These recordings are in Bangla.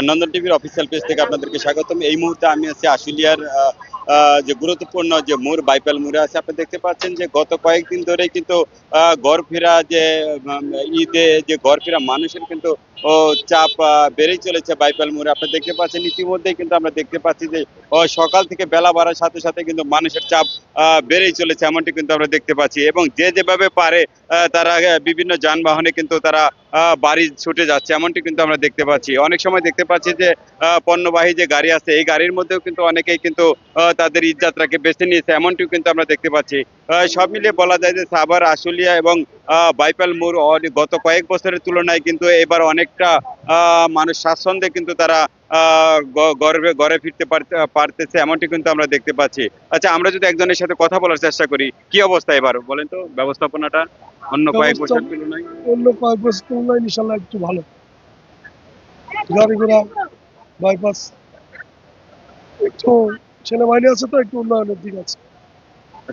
নন্দন টিভির অফিসিয়াল পেজ থেকে আপনাদেরকে স্বাগতম। এই মুহূর্তে আমি আছি আশুলিয়ার যে গুরুত্বপূর্ণ যে মোড় বাইপাল মোড়ে আছে। আপনি দেখতে পাচ্ছেন যে গত কয়েকদিন ধরেই কিন্তু ঘর ফেরা যে উম, ঈদে যে ঘর ফেরা মানুষের কিন্তু চাপ বেড়েই চলেছে বাইপাল মোড়ে। আপনি দেখতে পাচ্ছেন ইতিমধ্যেই কিন্তু আমরা দেখতে পাচ্ছি যে সকাল থেকে বেলা বাড়ার সাথে সাথে কিন্তু মানুষের চাপ বেড়েই চলেছে, এমনটি কিন্তু আমরা দেখতে পাচ্ছি। এবং যে যেভাবে পারে তারা বিভিন্ন যানবাহনে কিন্তু তারা বাড়ি ছুটে যাচ্ছে, এমনটি কিন্তু আমরা দেখতে পাচ্ছি। অনেক সময় দেখতে পাচ্ছি যে পণ্যবাহী যে গাড়ি আছে এই গাড়ির মধ্যেও কিন্তু অনেকেই কিন্তু তাদের ঈদ যাত্রাকে বেছে নিয়েছে, এমনটিও কিন্তু আমরা দেখতে পাচ্ছি। সব মিলিয়ে বলা যায় যে সাভার, আশুলিয়া এবং বাইপাল মোড় গত কয়েক বছরের তুলনায় কিন্তু এবার অনেকটা মানুষ স্বাচ্ছন্দ্যে কিন্তু তারা ঘরে ফিরতে পারতেছে, এমনটি কিন্তু আমরা দেখতে পাচ্ছি। আচ্ছা, আমরা যদি একজনের সাথে কথা বলার চেষ্টা করি, কি অবস্থা এবার বলেন তো ব্যবস্থাপনাটা অন্য কয়েক ব্যবস্থা বছর তুলনায়? অন্য কয়েক বছর তুলনায় ইনশাল্লাহ একটু ভালো। গাড়ি ঘোড়া বাইপাস একটু সেনাবাহিনী আছে তো একটু উন্নয়নের দিক আছে।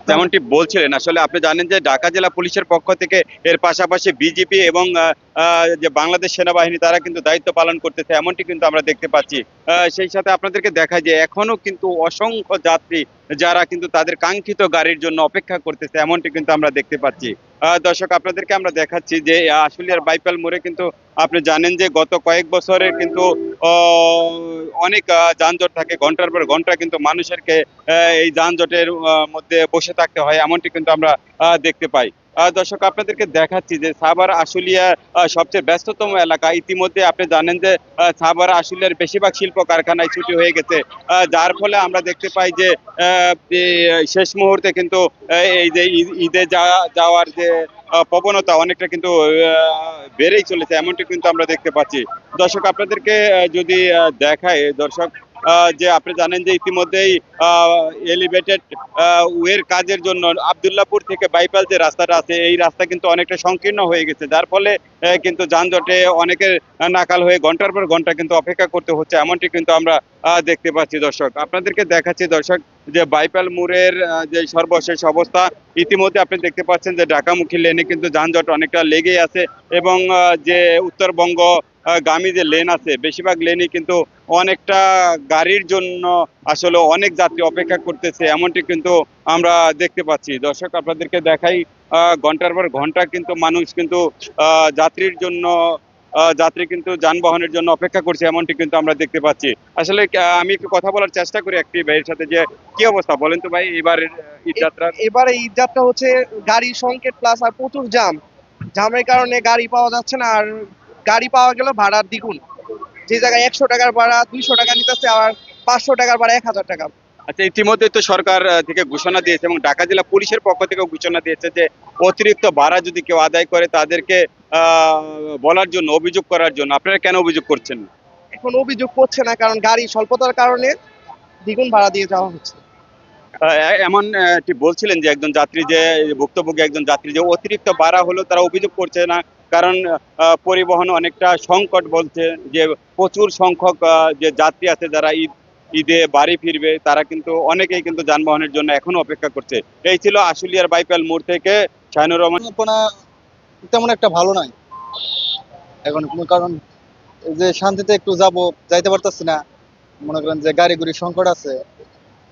যেমনটি বলছিলেন, আসলে আপনি জানেন যে ঢাকা জেলা পুলিশের পক্ষ থেকে এর পাশাপাশি বিজিপি এবং যে বাংলাদেশ সেনাবাহিনী তারা কিন্তু দায়িত্ব পালন করতেছে, এমনটি কিন্তু আমরা দেখতে পাচ্ছি। সেই সাথে আপনাদেরকে দেখায় যে এখনো কিন্তু অসংখ্য যাত্রী যারা কিন্তু তাদের কাঙ্ক্ষিত গাড়ির জন্য অপেক্ষা করতেছে, এমনটি কিন্তু আমরা দেখতে পাচ্ছি। দর্শক, আপনাদেরকে আমরা দেখাচ্ছি যে আশুলিয়ার বাইপাল মোড়ে কিন্তু আপনি জানেন যে গত কয়েক বছরের কিন্তু অনেক যানজট থাকে, ঘন্টার পর ঘন্টা কিন্তু মানুষেরকে এই যানজটের মধ্যে বসে থাকতে হয়, এমনটি কিন্তু আমরা দেখতে পাই। দর্শক, আপনাদেরকে দেখাচ্ছি যে সাভার আশুলিয়া সবচেয়ে ব্যস্ততম এলাকা। ইতিমধ্যে আপনি জানেন যে সাভার আশুলিয়ার বেশিরভাগ শিল্প কারখানায় ছুটি হয়ে গেছে, যার ফলে আমরা দেখতে পাই যে শেষ মুহূর্তে কিন্তু এই যে ঈদে যাওয়ার যে প্রবণতা অনেকটা কিন্তু বেড়েই চলেছে, এমনটি কিন্তু আমরা দেখতে পাচ্ছি। দর্শক, আপনাদেরকে যদি দেখায় দর্শক, যে আপনি জানেন যে ইতিমধ্যেই এলিভেটেড ওয়ের কাজের জন্য আবদুল্লাপুর থেকে বাইপাল যে রাস্তাটা আছে এই রাস্তা কিন্তু অনেকটা সংকীর্ণ হয়ে গেছে, যার ফলে কিন্তু যানজটে অনেকের নাকাল হয়ে ঘন্টার পর ঘন্টা কিন্তু অপেক্ষা করতে হচ্ছে, এমনটি কিন্তু আমরা দেখতে পাচ্ছি। দর্শক, আপনাদেরকে দেখাচ্ছি দর্শক যে বাইপাল মোড়ের যে সর্বশেষ অবস্থা। ইতিমধ্যে আপনি দেখতে পাচ্ছেন যে ঢাকামুখী লেনে কিন্তু যানজট অনেকটা লেগেই আছে, এবং যে উত্তরবঙ্গ গামী যে লেন আছে বেশিরভাগ লেনই কিন্তু অনেকটা গাড়ির জন্য আসলে অনেক যাত্রী অপেক্ষা করতেছে, এমনটি কিন্তু আমরা দেখতে পাচ্ছি। দর্শক, আপনাদেরকে দেখাই ঘন্টার পর ঘন্টা কিন্তু মানুষ কিন্তু যাত্রীর জন্য যাত্রী কিন্তু যানবাহনের জন্য অপেক্ষা করছে, এমনটি কিন্তু আমরা দেখতে পাচ্ছি। আসলে আমি একটু কথা বলার চেষ্টা করি একটি ভাইয়ের সাথে, যে কি অবস্থা বলেন তো ভাই এবার ঈদ যাত্রার? এবারে ঈদ যাত্রা হচ্ছে গাড়ির সংকট প্লাস আর প্রচুর জামের কারণে গাড়ি পাওয়া যাচ্ছে না, আর গাড়ি পাওয়া গেল ভাড়ার দ্বিগুণ। যে জায়গায় 100 টাকার ভাড়া 200 টাকা নিতেছে, আর 500 টাকার ভাড়া 1000 টাকা। আচ্ছা, ইতিমধ্যে তো সরকার থেকে ঘোষণা দিয়েছে এবং ঢাকা জেলা পুলিশের পক্ষ থেকেও ঘোষণা দিয়েছে যে অতিরিক্ত ভাড়া যদি কেউ আদায় করে তাদেরকে বলার জন্য, অভিযোগ করার জন্য। আপনারা কেন অভিযোগ করছেন না? এখন অভিযোগ করছে না, কারণ গাড়ি স্বল্পতার কারণে দ্বিগুণ ভাড়া দিয়ে যাওয়া হচ্ছে। এমন একটি বলছিলেন যে একজন যাত্রী, যে ভুক্তভোগী একজন যাত্রী, যে অতিরিক্ত ভাড়া হলেও তারা অভিযোগ করছে না, কারণ পরিবহন অনেকটা সংকট। বলছে যে প্রচুর সংখ্যক যে যাত্রী আছে যারা ঈদে বাড়ি ফিরবে, তারা কিন্তু অনেকেই কিন্তু যানবাহনের জন্য এখনো অপেক্ষা করছে। এই ছিল আশুলিয়ার বাইপাল মোড় থেকে শাহিনুর রহমান। পরিকল্পনা তেমন একটা ভালো নাই এখন, কারণ এই যে শান্তিতে একটু যাইতে পারতেছি না। মনে করেন যে গাড়ি গুড়ি সংকট আছে,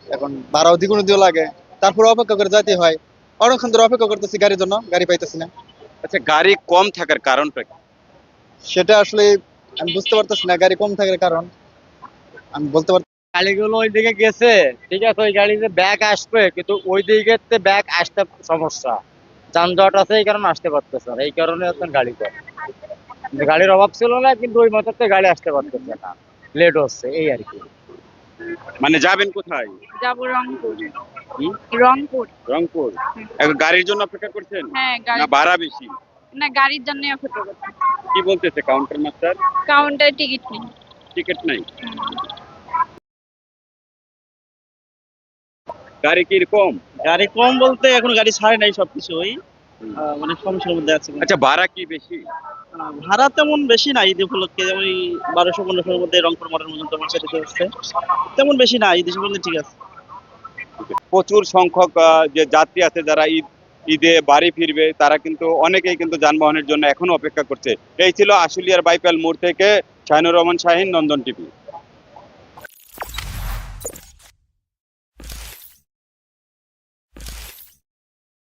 এখন ভাড়াও দ্বিগুণ দিয়ে লাগে, তারপরে অপেক্ষা করে যাইতে হয়। অনেকক্ষণ ধরে অপেক্ষা করতেছি গাড়ির জন্য, গাড়ি পাইতেছি না। আচ্ছা, গাড়ি কম থাকার কারণটা কি? সেটা আসলে আমি বুঝতে পারতেছি না, গাড়ি কম থাকার কারণ আমি বলতে পারছি। গাড়িগুলো ওইদিকে গেছে, ঠিক আছে, ওই গাড়িতে ব্যাগ আসবে, কিন্তু ওই দিকে ব্যাগ আসতে সমস্যা, যানজট আছে, এই কারণে আসতে পারতেছে না, এই কারণে এখন গাড়ি কম। গাড়ির অভাব ছিল না, কিন্তু ওই মাত্রাতে গাড়ি আসতে পারতেছে না, লেট হচ্ছে, এই আর কি। মানে যাবেন কোথায়? যাবো রংপুর। হুম? রংপুর। রংপুর। এখন গাড়ির জন্য অপেক্ষা করছেন? হ্যাঁ, না ভাড়া বেশি? না, গাড়ির জন্য অপেক্ষা করছি। কি বলতেছে কাউন্টার মাস্টার? কাউন্টারে টিকিট নেই। টিকিট নাই? গাড়ি কি রকম? গাড়ি কম বলতে এখন গাড়ি ছাড়ে নাই সবকিছুই, মানে সমস্যার মধ্যে আছে। আচ্ছা, ভাড়া কি বেশি? ভাড়া তেমন বেশি না, ঈদ উপলক্ষে যেমন 1200-1500-এর মধ্যে রংপুর মডেল পর্যন্ত পৌঁছে দিতে হচ্ছে, তেমন বেশি না, ঈদ উপলক্ষে ঠিক আছে। প্রচুর সংখ্যক যে যাত্রী আছে যারা ঈদে বাড়ি ফিরবে, তারা কিন্তু অনেকেই কিন্তু যানবাহনের জন্য এখনো অপেক্ষা করছে। এই ছিল আশুলিয়ার বাইপাল মোড় থেকে শাহিনুর রহমান শাহিন, নন্দন টিভি।